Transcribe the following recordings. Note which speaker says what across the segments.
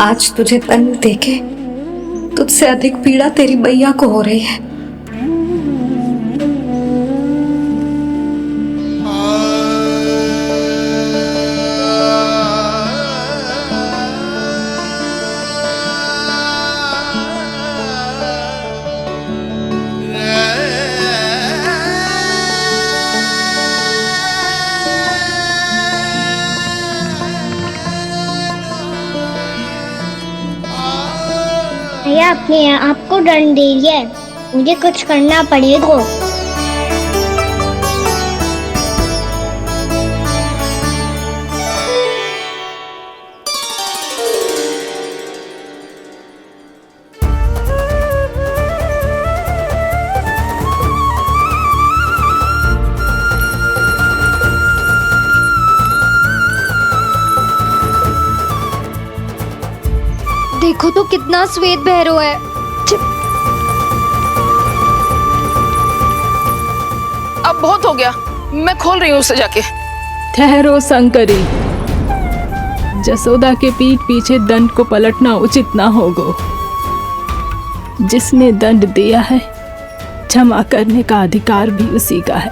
Speaker 1: आज तुझे दंड देके तुझसे अधिक पीड़ा तेरी मैया को हो रही है।
Speaker 2: भैया अपने आपको दंड दे रही है, मुझे कुछ करना पड़ेगा।
Speaker 3: देखो तो कितना श्वेत बह रहा है।
Speaker 4: अब बहुत हो गया, मैं खोल रही हूँ उसे जाके।
Speaker 5: ठहरो शंकरी, जसोदा के पीठ पीछे दंड को पलटना उचित ना होगा। जिसने दंड दिया है क्षमा करने का अधिकार भी उसी का है।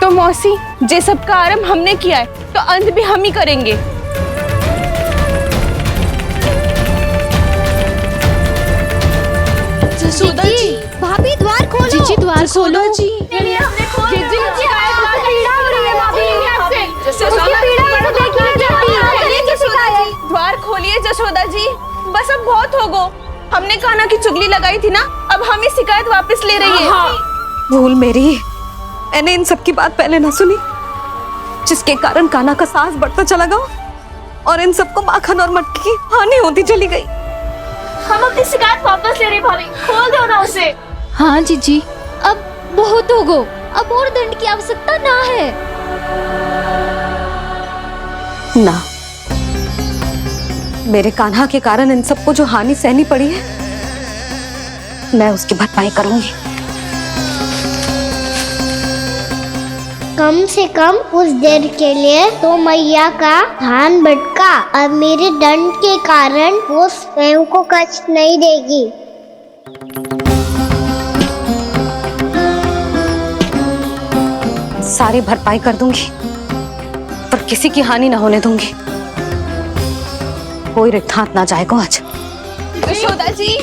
Speaker 4: तो मौसी, जे सब का आरंभ हमने किया है तो अंत भी हम ही करेंगे।
Speaker 3: जसोदा जी, भाभी द्वार खोलो। जीजी द्वार खोलो। जी हमने खोल दिया। पीड़ा हो रही है भाभी। उसकी पीड़ा तो देखी नहीं जाती।
Speaker 4: द्वार खोलिए जसोदा जी, बस अब बहुत हो गो। हमने कान्हा की चुगली लगाई थी ना, अब हम ही शिकायत वापस ले रही है।
Speaker 1: भूल मेरी, मैंने इन सब की बात पहले ना सुनी, जिसके कारण कान्हा का साहस बढ़ता चला गया और इन सबको माखन और मटकी की हानि होती चली गई।
Speaker 3: हम अपनी शिकायत वापस ले रहे भाभी, खोल दो ना उसे। हाँ जीजी, अब बहुत हो गो, अब और दंड की आवश्यकता ना है।
Speaker 1: ना, मेरे कान्हा के कारण इन सबको जो हानि सहनी पड़ी है, मैं उसकी भरपाई करूंगी।
Speaker 2: कम से कम उस देर के लिए तो मैया का ध्यान भटका, अब मेरे दंड के कारण वो स्वयं को कष्ट नहीं देगी।
Speaker 1: सारी भरपाई कर दूंगी, पर किसी की हानि ना होने दूंगी। कोई रिक्त हाथ ना जाएगा आज।
Speaker 4: जसोदा जी,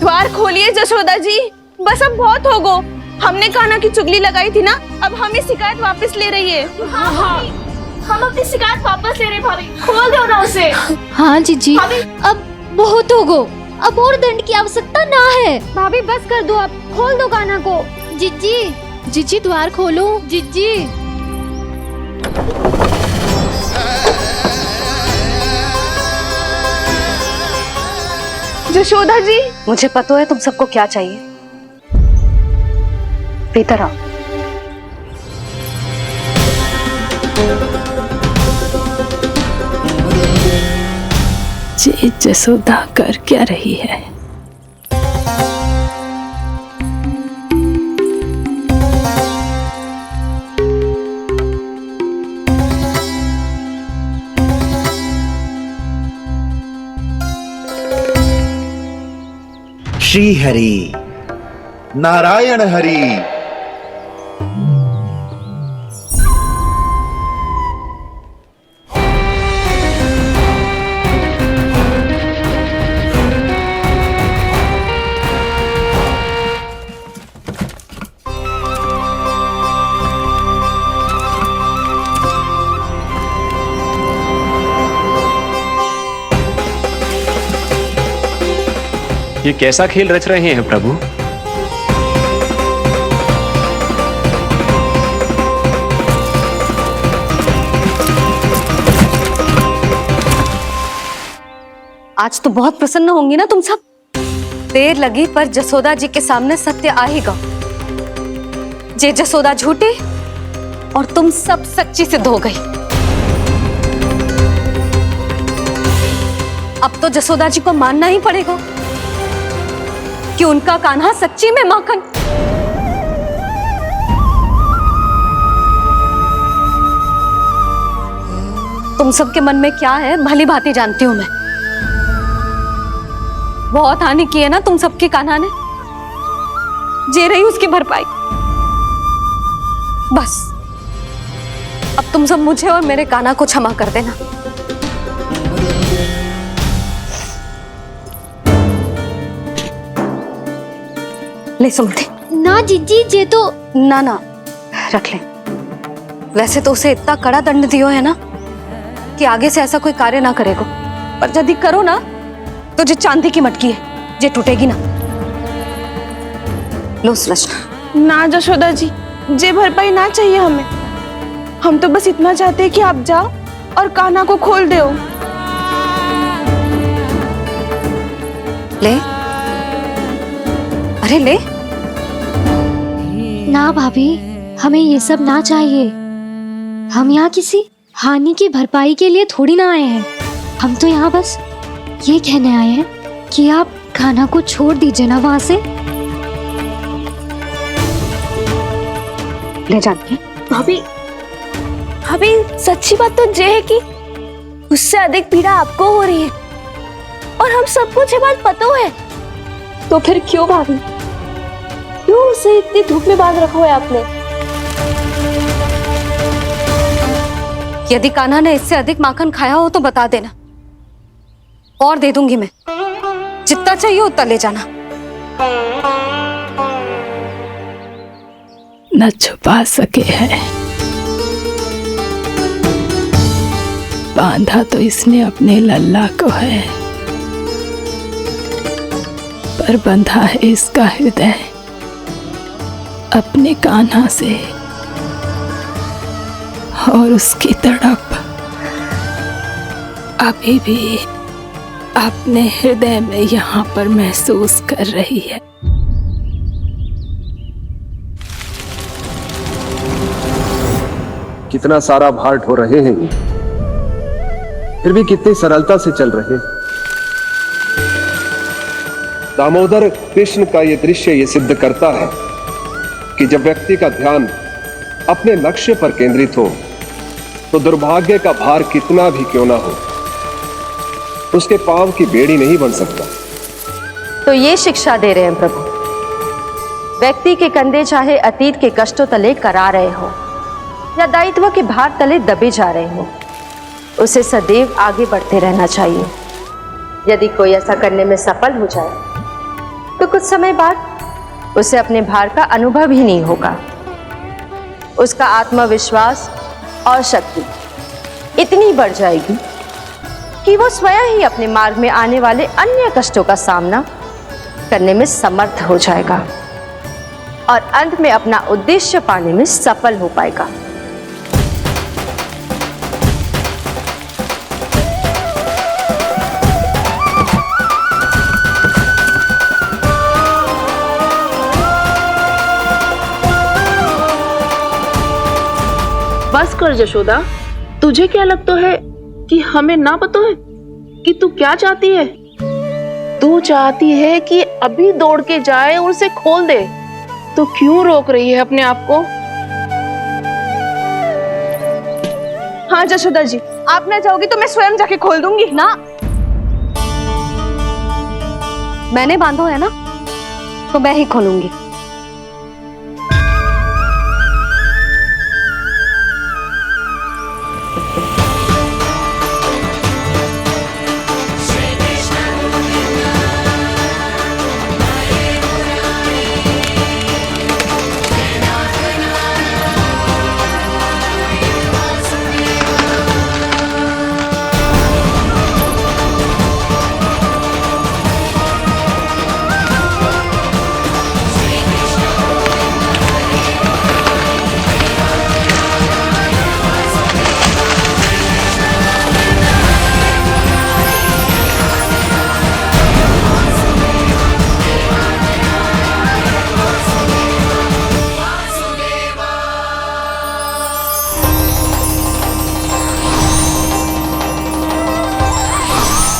Speaker 4: द्वार खोलिए जसोदा जी, बस अब बहुत हो गो। हमने कान्हा की चुगली लगाई थी ना, अब हम ही शिकायत वापस ले रही है।
Speaker 3: हम अपनी शिकायत वापस ले रहे भाभी, खोल दो ना उसे। हाँ जीजी, अब बहुत हो गो, अब और दंड की आवश्यकता ना है। भाभी बस कर दो, अब खोल दो कान्हा को। जीजी, जीजी द्वार खोलो। जीजी
Speaker 4: जसोदा जी,
Speaker 1: मुझे पता है तुम सबको क्या चाहिए। भीतर आओ।
Speaker 5: ये जसोदा कर क्या रही है?
Speaker 6: श्री हरि नारायण हरि।
Speaker 7: ये कैसा खेल रच रहे हैं प्रभु?
Speaker 1: आज तो बहुत प्रसन्न होंगी ना तुम सब। देर लगी पर जसोदा जी के सामने सत्य आएगा। जे जसोदा झूठी और तुम सब सच्ची सिद्ध हो गई। अब तो जसोदा जी को मानना ही पड़ेगा कि उनका कान्हा सच्ची में माखन। तुम सबके मन में क्या है भली भांति जानती हूं मैं। बहुत हानि की है ना तुम सबके कान्हा ने, जे रही उसकी भरपाई। बस अब तुम सब मुझे और मेरे कान्हा को क्षमा कर देना। ले सुमति।
Speaker 3: ना जीजी, जे तो
Speaker 1: ना ना रख ले। वैसे तो उसे इतना कड़ा दंड दियो है ना कि आगे से ऐसा कोई कार्य ना करेगा, पर यदि करो ना तो जो चांदी की मटकी है जे टूटेगी ना। लो सुलक्षणा।
Speaker 4: ना जशोदा जी, जे भरपाई ना चाहिए हमें। हम तो बस इतना चाहते हैं कि आप जाओ और कान्हा को खोल दो।
Speaker 1: ले, अरे ले।
Speaker 3: ना भाभी, हमें ये सब ना चाहिए। हम यहाँ किसी हानि की भरपाई के लिए थोड़ी ना आए हैं। हम तो यहाँ बस ये कहने आए हैं कि आप कान्हा को छोड़ दीजिए ना वहां से।
Speaker 1: ले जानकी।
Speaker 4: भाभी, भाभी सच्ची बात तो ये है कि उससे अधिक पीड़ा आपको हो रही है और हम सबको ये बात पता है। तो फिर क्यों भाभी, क्यों उसे इतनी धूप में बांध रखा है आपने?
Speaker 1: यदि कान्हा ने इससे अधिक माखन खाया हो तो बता देना, और दे दूंगी मैं। जितना चाहिए उतना ले जाना।
Speaker 5: न छुपा सके है, बांधा तो इसने अपने लल्ला को है, पर बंधा है इसका हृदय अपने कान्हा से। और उसकी तड़प अभी भी अपने हृदय में यहाँ पर महसूस कर रही है।
Speaker 8: कितना सारा भार ढो रहे हैं, फिर भी कितनी सरलता से चल रहे। दामोदर कृष्ण का यह दृश्य ये सिद्ध करता है कि जब व्यक्ति का ध्यान अपने लक्ष्य पर केंद्रित हो तो दुर्भाग्य का भार कितना भी क्यों ना हो, उसके पांव की बेड़ी नहीं बन सकता।
Speaker 9: तो ये शिक्षा दे रहे हैं प्रभु, व्यक्ति के कंधे चाहे अतीत के कष्टों तले करा रहे हो या दायित्व के भार तले दबे जा रहे हो, उसे सदैव आगे बढ़ते रहना चाहिए। यदि कोई ऐसा करने में सफल हो जाए तो कुछ समय बाद उसे अपने भार का अनुभव ही नहीं होगा। उसका आत्मविश्वास और शक्ति इतनी बढ़ जाएगी कि वो स्वयं ही अपने मार्ग में आने वाले अन्य कष्टों का सामना करने में समर्थ हो जाएगा और अंत में अपना उद्देश्य पाने में सफल हो पाएगा।
Speaker 4: बस कर जशोदा, तुझे क्या लगता है कि हमें ना पता है कि तू क्या चाहती है? तू चाहती है कि अभी दौड़ के जाए और उसे खोल दे, तो क्यों रोक रही है अपने आप को? हाँ जशोदा जी, आप ना चाहोगी तो मैं स्वयं जाके खोल दूंगी।
Speaker 1: ना, मैंने बांधो है ना, तो मैं ही खोलूंगी।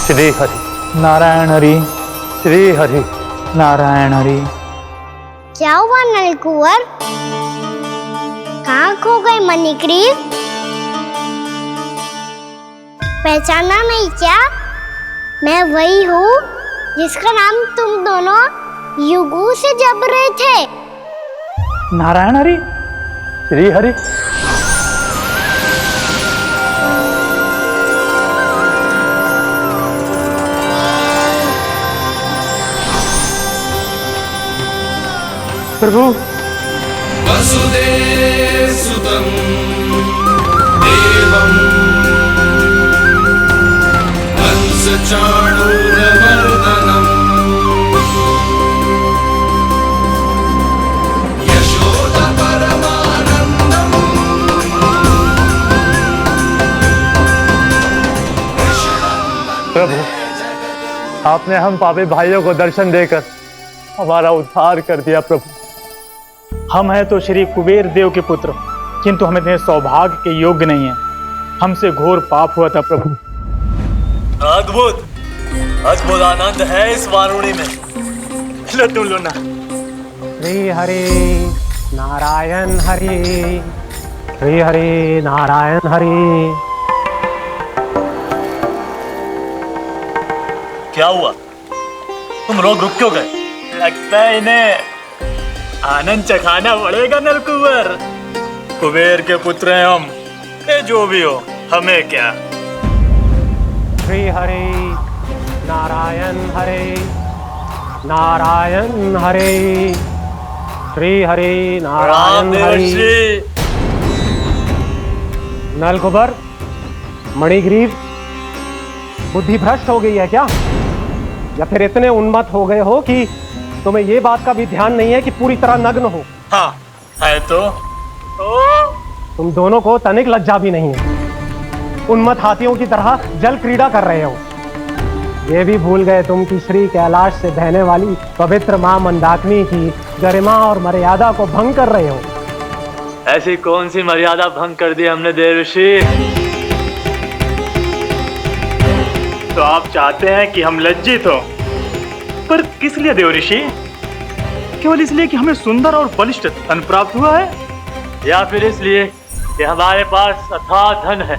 Speaker 10: श्री हरि नारायण हरि, श्री हरि नारायण हरि।
Speaker 2: क्या हुआ नलकुंवर? कहाँ खो गई मणिग्रीव? पहचाना नहीं क्या? मैं वही हूँ जिसका नाम तुम दोनों युगों से जप रहे थे।
Speaker 10: नारायण हरि, श्री हरि। प्रभु,
Speaker 11: वसुदेव सुतं देवं हंस चाणूरमर्दनम् यशोदा परमानंदम्।
Speaker 10: प्रभु, आपने हम पापी भाइयों को दर्शन देकर हमारा उद्धार कर दिया। प्रभु, हम हैं तो श्री कुबेर देव के पुत्र, किंतु हम इतने सौभाग्य के योग्य नहीं हैं। हमसे घोर पाप हुआ था। प्रभु,
Speaker 12: अद्भुत अद्भुत आनंद है इस वारुणी में। लो तुम लो ना।
Speaker 10: श्री हरि नारायण हरि, श्री हरि नारायण हरि।
Speaker 12: क्या हुआ? तुम रुक क्यों गए? लगता है इन्हें आनंद चखाना पड़ेगा नलकुबर। कुबेर के पुत्र हैं हम, ये जो भी हो हमें क्या।
Speaker 10: श्री हरि नारायण हरि, नारायण हरि, श्री हरि नारायण हरि। नलकुबर, मणिग्रीव, बुद्धि भ्रष्ट हो गई है क्या? या फिर इतने उन्मत्त हो गए हो कि तुम्हें ये बात का भी ध्यान नहीं है कि पूरी तरह नग्न हो?
Speaker 12: हाँ है तो
Speaker 10: तुम दोनों को तनिक लज्जा भी नहीं है। उन्मत्त हाथियों की तरह जल क्रीड़ा कर रहे हो। ये भी भूल गए तुम कि श्री कैलाश से बहने वाली पवित्र मां मंदाकिनी की गरिमा और मर्यादा को भंग कर रहे हो।
Speaker 12: ऐसी कौन सी मर्यादा भंग कर दी हमने देवर्षि? तो आप चाहते हैं कि हम लज्जित हो, पर किस लिए देवर्षि? केवल इसलिए कि हमें सुंदर और बलिष्ठ धन प्राप्त हुआ है, या फिर इसलिए कि हमारे पास अथाह धन है,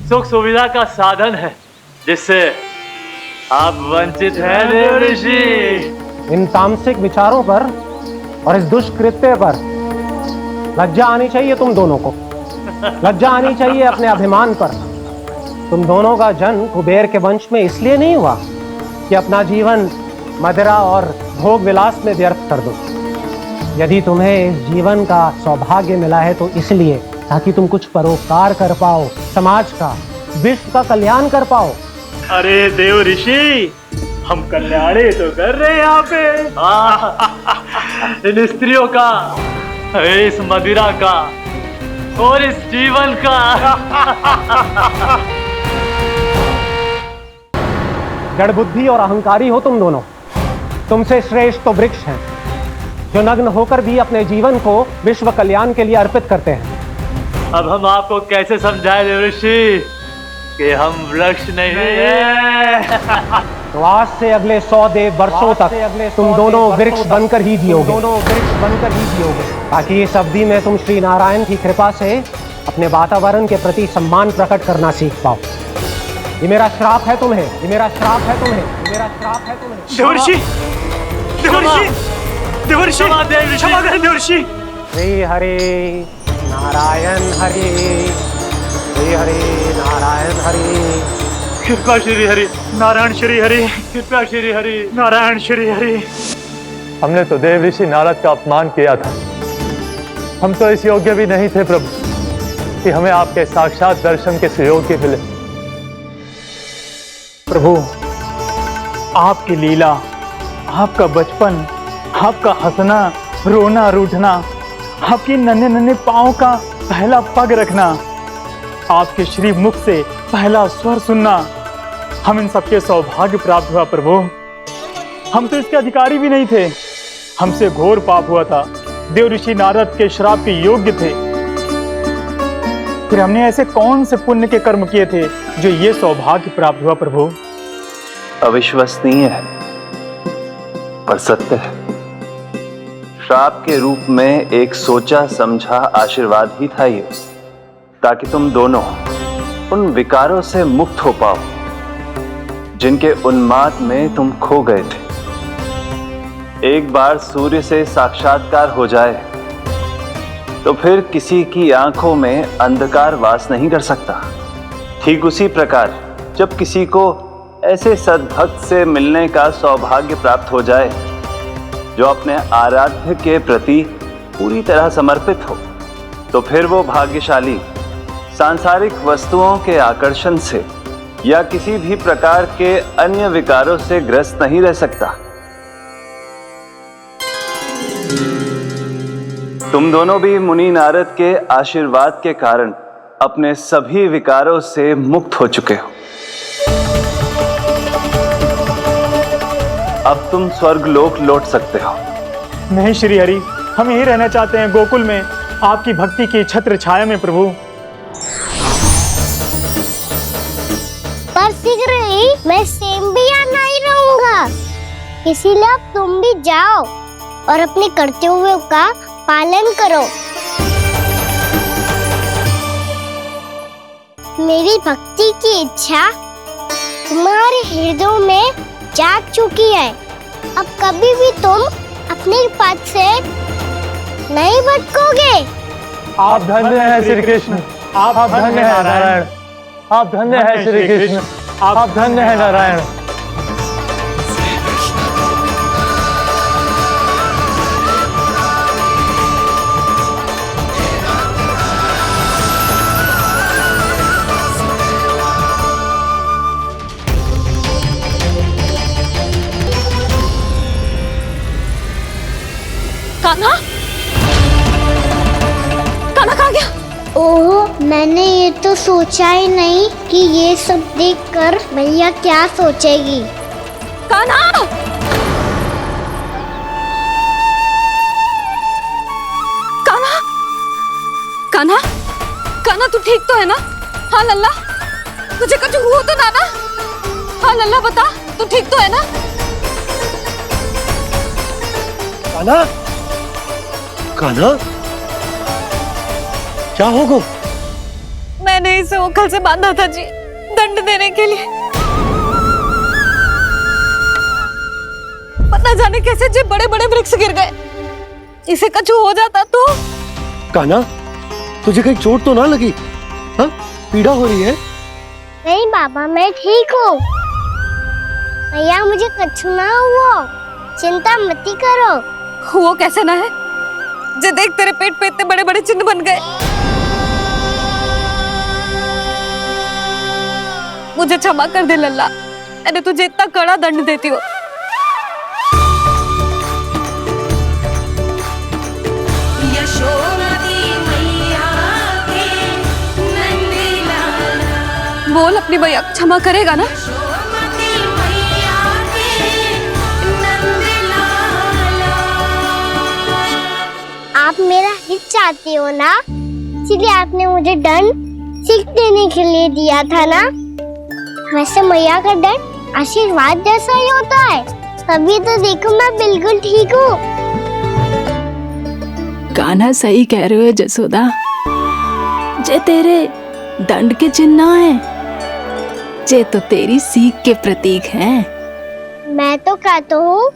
Speaker 12: सुख सुविधा का साधन है, जिससे आप वंचित हैं देवर्षि?
Speaker 10: इन तामसिक विचारों पर और इस दुष्कृत्य पर लज्जा आनी चाहिए तुम दोनों को। लज्जा आनी चाहिए अपने अभिमान पर। तुम दोनों का जन्म कुबेर के वंश में इसलिए नहीं हुआ कि अपना जीवन मदिरा और भोग विलास में व्यर्थ कर दो। यदि तुम्हें इस जीवन का सौभाग्य मिला है तो इसलिए ताकि तुम कुछ परोपकार कर पाओ, समाज का, विश्व का कल्याण कर पाओ।
Speaker 12: अरे देव ऋषि, हम कल्याण तो कर रहे हैं यहाँ पे। इन स्त्रियों का, इस मदिरा का और इस जीवन का।
Speaker 10: जड़ बुद्धि और अहंकारी हो तुम दोनों। तुमसे श्रेष्ठ तो वृक्ष हैं, जो नग्न होकर भी अपने जीवन को विश्व कल्याण के लिए अर्पित करते हैं।
Speaker 12: अब हम आपको कैसे समझाएं देवर्षि कि हम वृक्ष नहीं हैं?
Speaker 10: तो आज से अगले 100 वर्षों तक तुम दोनों वृक्ष बनकर ही जियोगे। ताकि इस अवधि में तुम श्री नारायण की कृपा से अपने वातावरण के प्रति सम्मान प्रकट करना सीख पाओ। ये मेरा श्राप है तुम्हें, ये मेरा श्राप है तुम्हें, ये मेरा श्राप है तुम्हें।
Speaker 12: देवर्षि, देवर्षि, देवर्षि, क्षमा करें देवर्षि।
Speaker 10: श्री हरि नारायण हरि, श्री हरि नारायण हरि।
Speaker 12: कृपा श्री हरि नारायण श्री हरि, कृपा श्री हरि नारायण श्री हरि।
Speaker 10: हमने तो देव ऋषि नारद का अपमान किया था। हम तो इस योग्य भी नहीं थे प्रभु कि हमें आपके साक्षात दर्शन के सुयोग्य मिले। प्रभु, आपकी लीला, आपका बचपन, आपका हंसना, रोना, रूठना, आपकी नन्हे नन्हे पाँव का पहला पग रखना, आपके श्री मुख से पहला स्वर सुनना, हम इन सबके सौभाग्य प्राप्त हुआ प्रभु। हम तो इसके अधिकारी भी नहीं थे। हमसे घोर पाप हुआ था। देव ऋषि नारद के श्राप के योग्य थे। फिर हमने ऐसे कौन से पुण्य के कर्म किए थे जो ये सौभाग्य प्राप्त हुआ प्रभु?
Speaker 13: अविश्वसनीय है पर सत्य है। श्राप के रूप में एक सोचा समझा आशीर्वाद ही था ये, ताकि तुम दोनों उन विकारों से मुक्त हो पाओ जिनके उन्माद में तुम खो गए थे। एक बार सूर्य से साक्षात्कार हो जाए तो फिर किसी की आंखों में अंधकार वास नहीं कर सकता। ठीक उसी प्रकार जब किसी को ऐसे सद्भक्त से मिलने का सौभाग्य प्राप्त हो जाए जो अपने आराध्य के प्रति पूरी तरह समर्पित हो, तो फिर वो भाग्यशाली सांसारिक वस्तुओं के आकर्षण से या किसी भी प्रकार के अन्य विकारों से ग्रस्त नहीं रह सकता। तुम दोनों भी मुनि नारद के आशीर्वाद के कारण अपने सभी विकारों से मुक्त हो चुके हो। अब तुम स्वर्गलोक लौट सकते हो।
Speaker 12: नहीं श्री हरि, हम यही रहना चाहते हैं, गोकुल में आपकी भक्ति की छत्र छाया में प्रभु।
Speaker 2: पर शीघ्र ही मैं सेम्बिया नहीं रहूंगा, इसीलिए अब तुम भी जाओ और अपने कर्तव्यों का पालन करो। मेरी भक्ति की इच्छा तुम्हारे हृदय में जाग चुकी है। अब कभी भी तुम अपने पथ से नहीं भटकोगे।
Speaker 10: आप धन्य हैं श्री कृष्ण, आप धन्य हैं नारायण, आप धन्य हैं श्री कृष्ण, आप धन्य हैं नारायण।
Speaker 3: कान्हा, कान्हा कहाँ गया?
Speaker 2: ओह, मैंने ये तो सोचा ही नहीं कि ये सब देखकर भैया क्या सोचेगी।
Speaker 3: कान्हा! कान्हा! कान्हा! कान्हा तू ठीक तो है ना? हाँ लल्ला, तुझे कुछ हुआ तो ना? हाँ लल्ला बता, तू ठीक तो है ना?
Speaker 10: कान्हा, कान्हा, क्या होगा?
Speaker 3: मैंने इसे ओखल से बांधा था जी, दंड देने के लिए। पता जाने कैसे जी बड़े बड़े वृक्ष गिर गए। इसे कुछ हो जाता तो?
Speaker 10: कान्हा, तुझे कहीं चोट तो ना लगी? हाँ, पीड़ा हो रही है?
Speaker 2: नहीं बाबा, मैं ठीक हूँ। भैया मुझे कुछ ना हुआ, चिंता मत करो।
Speaker 3: वो कैसे ना है? जे देख तेरे पेट पे इतने बड़े बड़े चिन्ह बन गए। मुझे क्षमा कर दे लल्ला, मैंने तुझे इतना कड़ा दंड देती हो। बोल अपनी भैया क्षमा करेगा ना?
Speaker 2: आप मेरा हित चाहते हो ना, इसलिए आपने मुझे दंड सीख देने के लिए दिया था ना। वैसे मैया का दंड आशीर्वाद जैसा ही होता है, तभी तो देखो मैं बिल्कुल ठीक हूँ।
Speaker 5: कान्हा सही कह रहे हो जसोदा, जे तेरे दंड के चिन्ह ना है, जे तो तेरी सीख के प्रतीक हैं।
Speaker 2: मैं तो कहता हूँ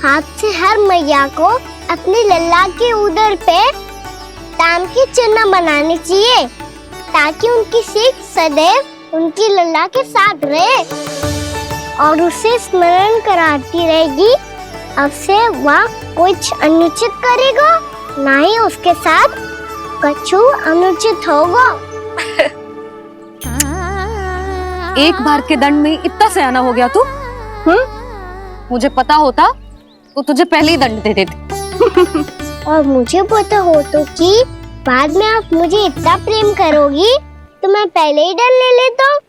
Speaker 2: हाथ से हर मैया को अपनी लल्ला के उदर पे ताम के चिन्ह बनाने चाहिए, ताकि उनकी सीख सदैव उनकी लल्ला के साथ रहे और उसे स्मरण कराती रहेगी। अब से वह कुछ अनुचित करेगा, ना ही उसके साथ कछु अनुचित होगा।
Speaker 1: एक बार के दंड में इतना सयाना हो गया तू? मुझे पता होता तो तुझे पहले ही दंड दे देती।
Speaker 2: और मुझे पता हो तो कि बाद में आप मुझे इतना प्रेम करोगी तो मैं पहले ही दंड ले लेता हूँ।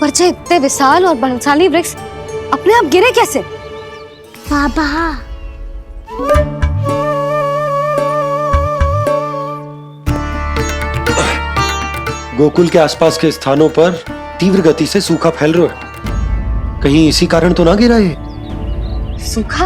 Speaker 1: पर जे इतने विशाल और बलशाली वृक्ष अपने आप गिरे कैसे?
Speaker 2: बाबा,
Speaker 10: गोकुल के आसपास के स्थानों पर तीव्र गति से सूखा फैल रहा है।
Speaker 14: कहीं इसी कारण तो ना गिरा ये?
Speaker 1: सूखा?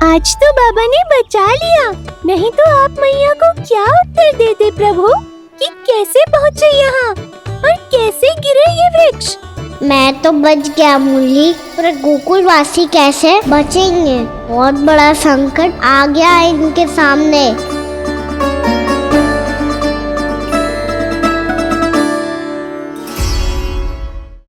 Speaker 3: आज तो बाबा ने बचा लिया, नहीं तो आप मैया को क्या उत्तर देते प्रभु कि कैसे पहुँचे यहाँ और कैसे गिरे ये वृक्ष?
Speaker 2: मैं तो बच गया मूली, पर गोकुलवासी कैसे बचेंगे? बहुत बड़ा संकट आ गया है इनके सामने।